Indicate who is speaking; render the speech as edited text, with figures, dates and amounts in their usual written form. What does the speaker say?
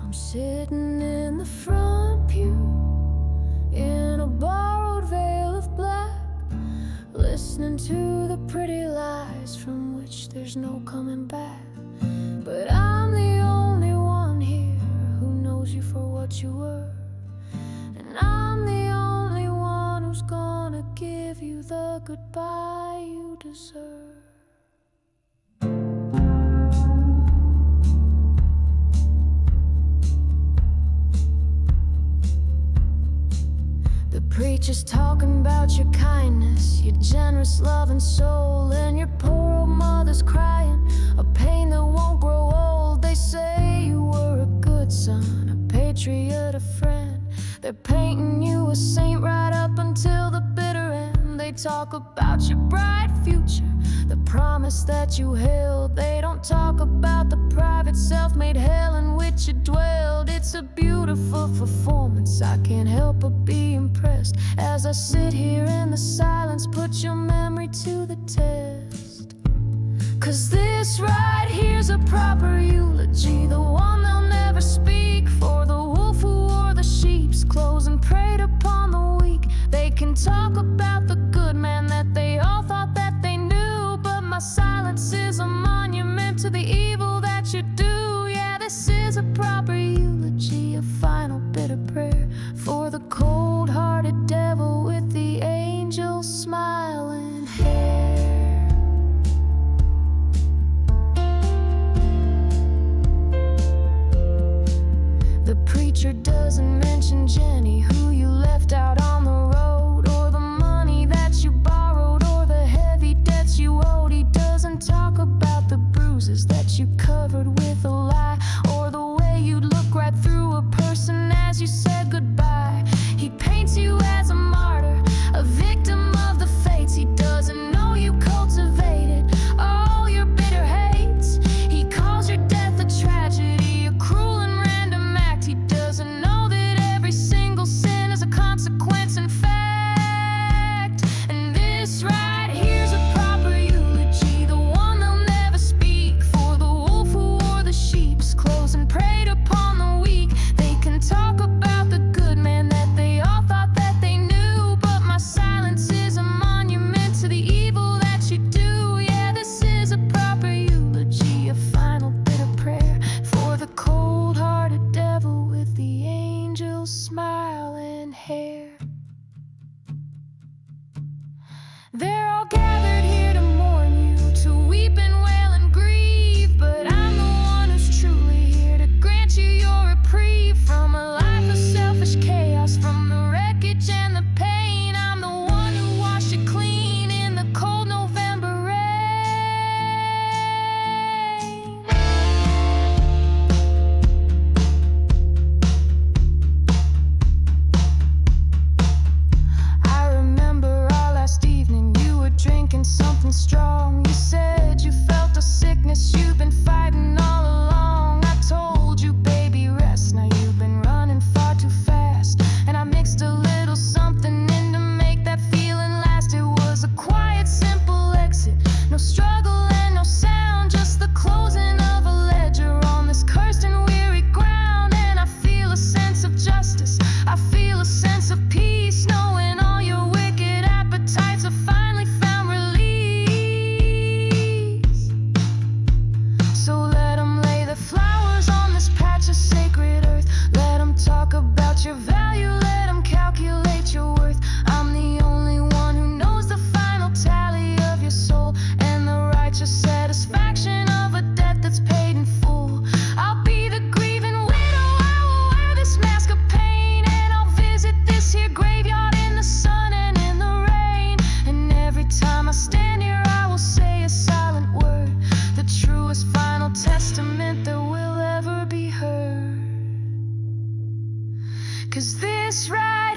Speaker 1: I'm sitting in the front pew in a borrowed veil of black, listening to the pretty lies from which there's no coming back. But I'm the only one here who knows you for what you were, and I'm the only one who's gonna give you the goodbye you deserve. The preacher's talking about your kindness, your generous love and soul, and your poor old mother's crying, a pain that won't grow old. They say you were a good son, a patriot, a friend. They're painting you a saint right up until the bitter end. They talk about your bright future, the promise that you held. They don't talk about the private self-made hell in which you dwelled. It's a beautiful performance, I can't help but be impressed as I sit here in the silence. Put your memory to the test, 'cause this right here's a proper eulogy, the one they'll never speak, for the wolf who wore the sheep's clothes and preyed upon the weak. They can talk about the good man that they all thought that they knew, but my silence is a monument to the evil that you do. Yeah, this is a proper eulogy, a final bit of prayer for the cold-hearted devil with the angel smiling hair. The preacher doesn't mention Jenny, who you left out on the road, or the money that you borrowed, or the heavy debts you owed. He doesn't talk about the bruises that you covered with a lie, or the way you'd look right through a person as you said goodbye. He paints you as a martyr, a victim of the fates. He doesn't know you cultivated all your bitter hates. He calls your death a tragedy, a cruel and random act. He doesn't know that every single sin is a consequence in fact. And this right here's a proper eulogy, the one they'll never speak, for the wolf who wore the sheep's clothes and preyed upon the weak. They can talk about the good man that they all thought that they knew, but my silence is a monument to the evil that you do. Yeah, this is a proper eulogy, a final bit of prayer for the cold-hearted devil with the angel smiling hair. They're all gathered here to mourn you, to weep and wail and grieve, but I'm the one who's truly here to grant you your reprieve from a life of selfish chaos, from the wreckage and the pain. I'm the one who washed it clean in the cold November rain. I remember our last evening, you were drinking something strong. You said you felt a sickness you've been fighting all along. I told you, baby, rest. Now you've been running far too fast, and I mixed a little something in to make that feeling last. It was a quiet, simple exit, no struggle and no sound, just the closing of a ledger on this cursed and weary ground. And I feel a sense of justice, I feel a sense of peace, knowing all your wicked appetites have finally found release. So let them lay the flowers on this patch of sacred earth. Let them talk about your value, let them calculate your worth. I'm the only one who knows the final tally of your soul, and the righteous satisfaction of a debt that's paid in full. I'll be the grieving widow, I will wear this mask of pain, and I'll visit this here graveyard in the sun and in the rain. And every time I stand here I will say a silent word, the truest final testament that will ever be heard. 'Cause this right